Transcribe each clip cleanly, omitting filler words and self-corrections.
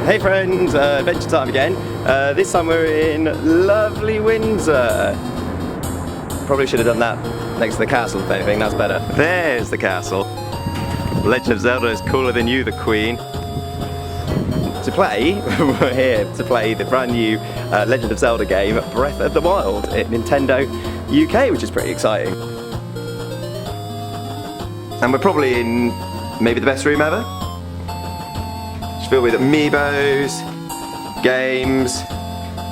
Hey friends, adventure time again. This time we're in lovely Windsor. Probably should have done that next to the castle if anything, that's better. There's the castle. Legend of Zelda is cooler than you, the Queen. To play, we're here to play the brand new Legend of Zelda game, Breath of the Wild, at Nintendo UK, which is pretty exciting. And we're probably in maybe the best room ever. It's filled with amiibos, games,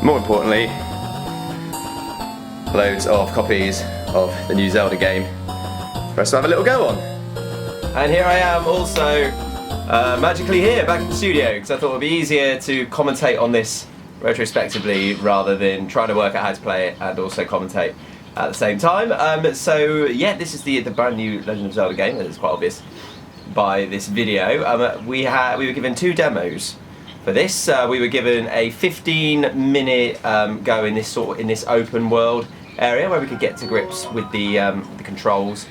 more importantly, loads of copies of the new Zelda game for us to have a little go on. And here I am also magically here back in the studio because I thought it would be easier to commentate on this retrospectively rather than trying to work out how to play it and also commentate at the same time. So yeah, this is the brand new Legend of Zelda game, and it's quite obvious by this video. We were given 2 demos for this. We were given a 15-minute go in this open world area where we could get to grips with the controls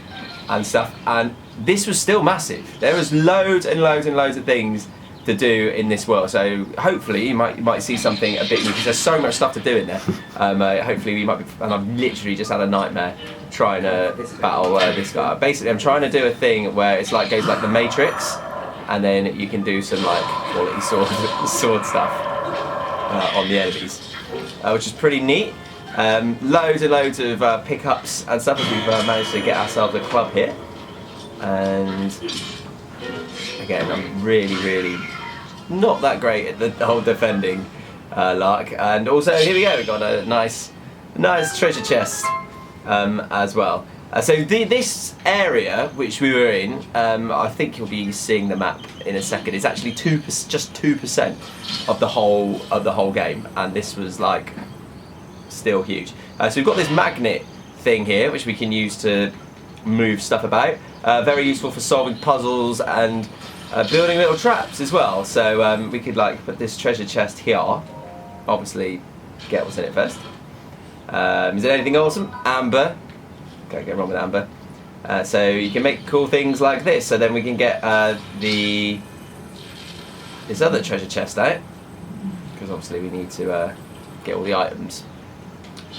and stuff, and this was still massive. There was loads and loads and loads of things to do in this world, so hopefully you might see something a bit new because there's so much stuff to do in there. Hopefully we might be, and I've literally just had a nightmare trying to battle this guy. Basically I'm trying to do a thing where it's like goes like the Matrix, and then you can do some like quality sword stuff on the enemies, which is pretty neat. Loads and loads of pickups and stuff as we've managed to get ourselves a club here. And again, I'm really not that great at the whole defending lark. And also here we go, we've got a nice treasure chest as well. So this area which we were in, I think you'll be seeing the map in a second, is actually just 2% of the whole game, and this was like still huge. So we've got this magnet thing here which we can use to move stuff about. Very useful for solving puzzles and building little traps as well. So we could like put this treasure chest here. Obviously, get what's in it first. Is there anything awesome? Amber. Can't go wrong with amber. So you can make cool things like this. So then we can get this other treasure chest out, because obviously we need to get all the items.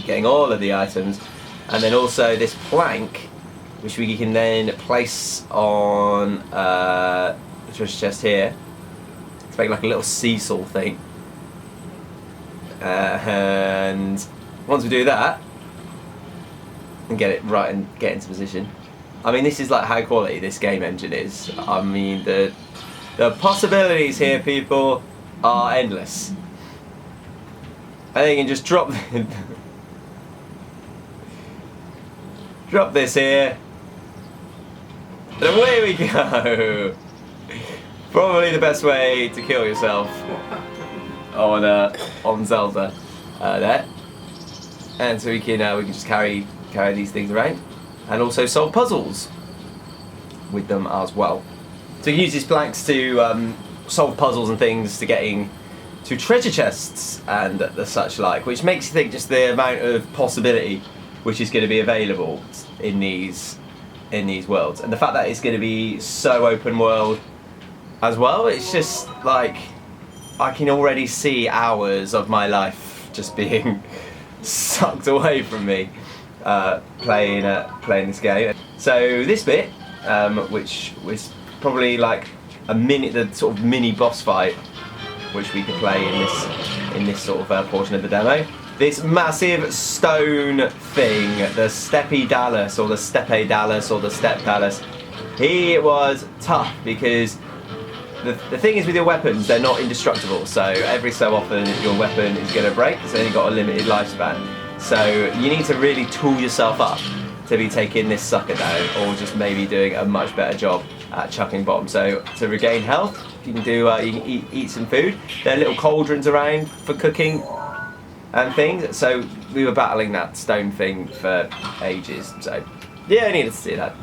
Getting all of the items, and then also this plank, which we can then place on the treasure chest here to make like a little seesaw thing. And once we do that and get it right and get into position, I mean, this is like how quality this game engine is. I mean, the possibilities here, people, are endless. I think you can just drop this here, and away we go. Probably the best way to kill yourself on Zelda there. And so we can just carry these things around, and also solve puzzles with them as well. So you can use these planks to solve puzzles and things, to getting to treasure chests and the such like, which makes you think just the amount of possibility which is going to be available in these worlds, and the fact that it's going to be so open world as well. It's just like I can already see hours of my life just being sucked away from me playing this game. So this bit, which was probably like the sort of mini boss fight, which we could play in this sort of portion of the demo. This massive stone thing, the Steppe Dallas or the Steppe Dallas or the Step Dallas, he was tough because the thing is with your weapons, they're not indestructible, so every so often your weapon is going to break, it's only got a limited lifespan. So you need to really tool yourself up to be taking this sucker down, or just maybe doing a much better job at chucking bombs. So to regain health, you can eat some food. There are little cauldrons around for cooking and things. So we were battling that stone thing for ages. So yeah, you needed to see that.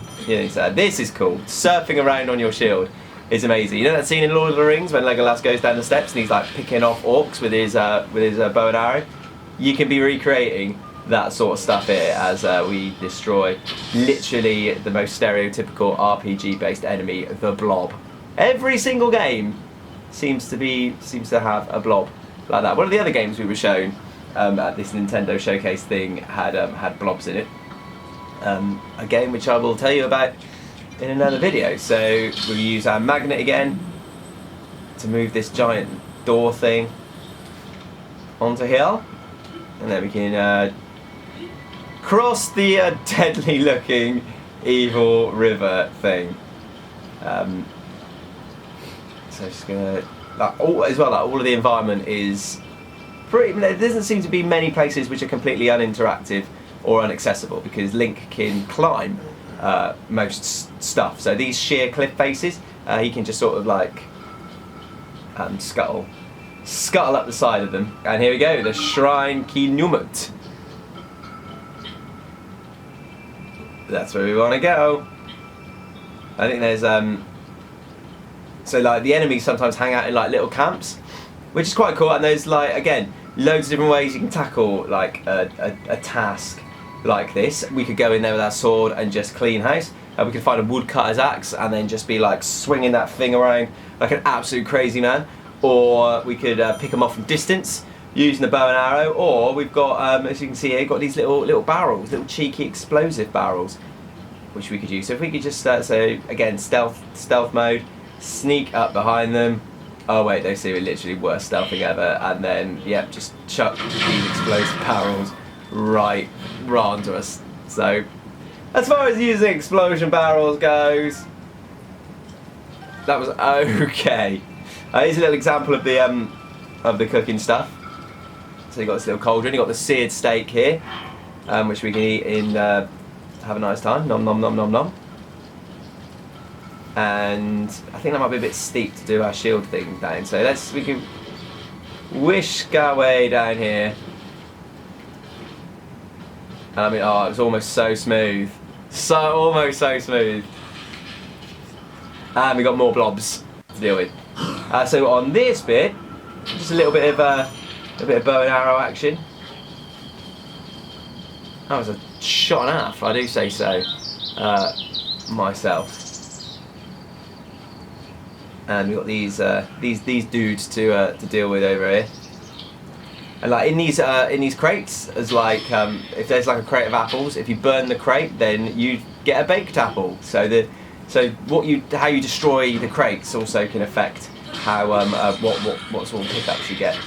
This is cool. Surfing around on your shield is amazing. You know that scene in Lord of the Rings when Legolas goes down the steps and he's like picking off orcs with his bow and arrow? You can be recreating that sort of stuff here as we destroy literally the most stereotypical RPG based enemy, the Blob. Every single game seems to have a blob like that. One of the other games we were shown at this Nintendo showcase thing had blobs in it. A game which I will tell you about in another video. So we'll use our magnet again to move this giant door thing onto here, and then we can cross the deadly looking evil river thing. So just gonna all of the environment is pretty. There doesn't seem to be many places which are completely uninteractive or inaccessible, because Link can climb most stuff. So these sheer cliff faces, he can just sort of like scuttle up the side of them. And here we go, the Shrine Kinumut. That's where we want to go. I think there's so like the enemies sometimes hang out in like little camps, which is quite cool. And there's like, again, loads of different ways you can tackle like a task like this. We could go in there with our sword and just clean house. We could find a woodcutter's axe and then just be like swinging that thing around like an absolute crazy man. Or we could pick them off from distance using the bow and arrow. Or we've got, as you can see here, got these little barrels, little cheeky explosive barrels, which we could use. So if we could just, so again, stealth mode, sneak up behind them. Oh wait, they see we literally worst stealthing ever. And then, yep, just chuck these explosive barrels right onto us. So, as far as using explosion barrels goes, that was okay. Here's a little example of the cooking stuff. So you got this little cauldron. You got the seared steak here, which we can eat and have a nice time. Nom nom nom nom nom. And I think that might be a bit steep to do our shield thing down. So we can whisk our way down here. I mean, oh, it was almost so smooth. Almost so smooth. And we got more blobs to deal with. So on this bit, just a little bit of bow and arrow action. That was a shot and a half, I do say so myself. And we've got these dudes to deal with over here. And like in these crates, as like if there's like a crate of apples, if you burn the crate, then you get a baked apple. So how you destroy the crates also can affect how what sort of pickups you get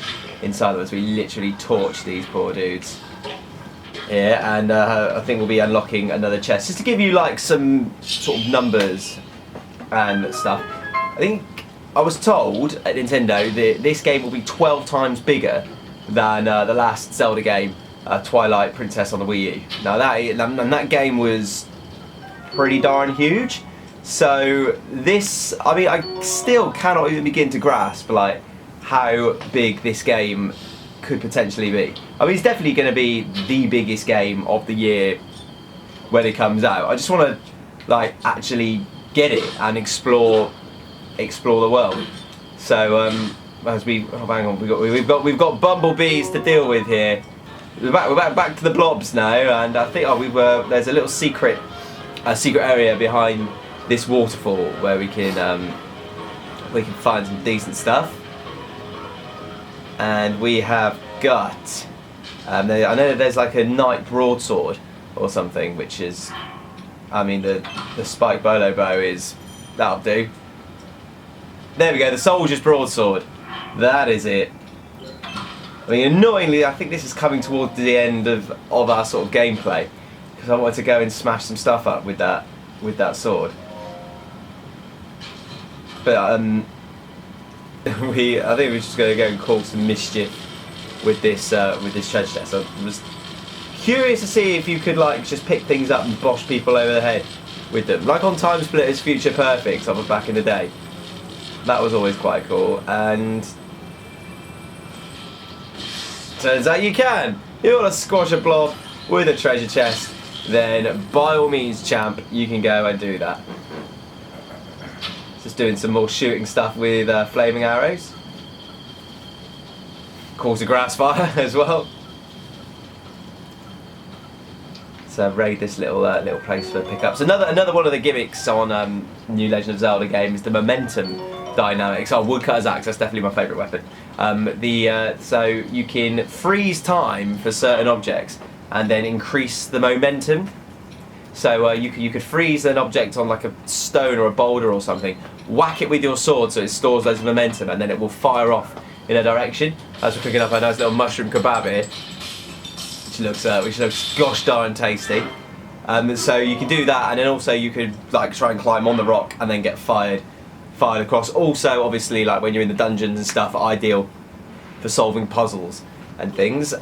inside of us. We literally torch these poor dudes. Yeah, and I think we'll be unlocking another chest just to give you like some sort of numbers and stuff. I think I was told at Nintendo that this game will be 12 times bigger than the last Zelda game, Twilight Princess on the Wii U. Now that game was pretty darn huge. So this, I mean, I still cannot even begin to grasp like how big this game could potentially be. I mean, it's definitely going to be the biggest game of the year when it comes out. I just want to like actually get it and explore the world. So as hang on, we've got bumblebees to deal with here. We're back to the blobs now, and I think there's a little secret area behind this waterfall where we can find some decent stuff. And we have got I know there's like a knight broadsword or something, which is, I mean, the spike bolo bow that'll do. There we go, the soldier's broadsword. That is it. I mean, annoyingly, I think this is coming towards the end of our sort of gameplay, because I wanted to go and smash some stuff up with that sword. But I think we're just going to go and cause some mischief with this treasure chest. I was curious to see if you could like just pick things up and bosh people over the head with them, like on Time Splitter's Future Perfect of back in the day. That was always quite cool. And turns out you can. You want to squash a blob with a treasure chest, then by all means, champ, you can go and do that. Just doing some more shooting stuff with flaming arrows. Cause a grass fire as well. So raid this little place for pickups. Another one of the gimmicks on new Legend of Zelda game is the momentum dynamics. Oh, woodcutter's axe, that's definitely my favourite weapon. So you can freeze time for certain objects and then increase the momentum. So you could freeze an object on like a stone or a boulder or something, whack it with your sword so it stores loads of momentum, and then it will fire off in a direction. As we're cooking up a nice little mushroom kebab here, which looks gosh darn tasty. So you can do that, and then also you could like try and climb on the rock and then get fired across. Also, obviously, like when you're in the dungeons and stuff, ideal for solving puzzles and things.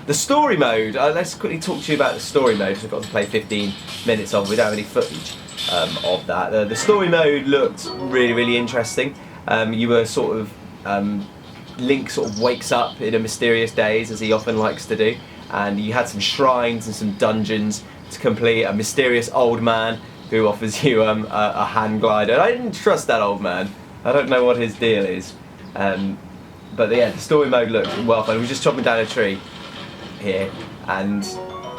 The story mode, let's quickly talk to you about the story mode, because I've got to play 15 minutes of. We don't have any footage of that. The story mode looked really, really interesting. You were sort of, Link sort of wakes up in a mysterious daze, as he often likes to do, and you had some shrines and some dungeons to complete. A mysterious old man who offers you a hand glider. I didn't trust that old man. I don't know what his deal is. But yeah, the story mode looked well fun. We're just chopping down a tree here, and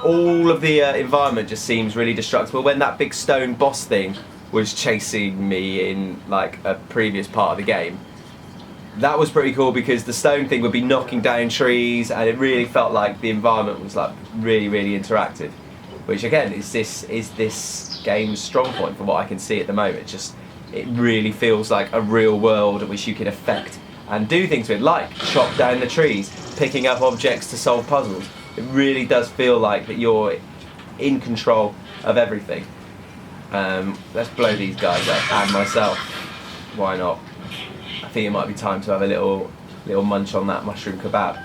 all of the environment just seems really destructible. When that big stone boss thing was chasing me in like a previous part of the game, that was pretty cool, because the stone thing would be knocking down trees, and it really felt like the environment was like really, really interactive, which again is this game's strong point from what I can see at the moment. It really feels like a real world which you can affect and do things with, like chop down the trees, picking up objects to solve puzzles. It really does feel like that you're in control of everything. Let's blow these guys up, and myself. Why not? I think it might be time to have a little munch on that mushroom kebab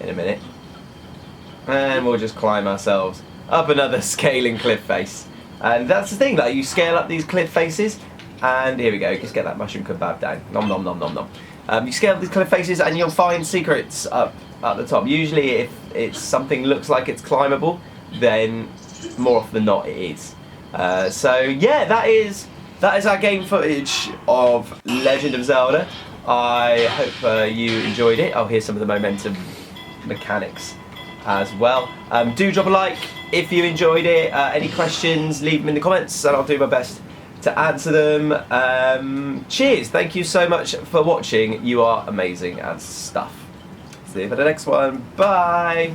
in a minute. And we'll just climb ourselves up another scaling cliff face. And that's the thing, like you scale up these cliff faces, and here we go, just get that mushroom kebab down. Nom nom nom nom nom. You scale up these cliff faces and you'll find secrets up at the top. Usually if it's something looks like it's climbable, then more often than not it is. So yeah, that is our game footage of Legend of Zelda. I hope you enjoyed it. I'll hear some of the momentum mechanics as well. Do drop a like if you enjoyed it. Any questions, leave them in the comments and I'll do my best to answer them. Cheers, thank you so much for watching. You are amazing and stuff. See you for the next one. Bye.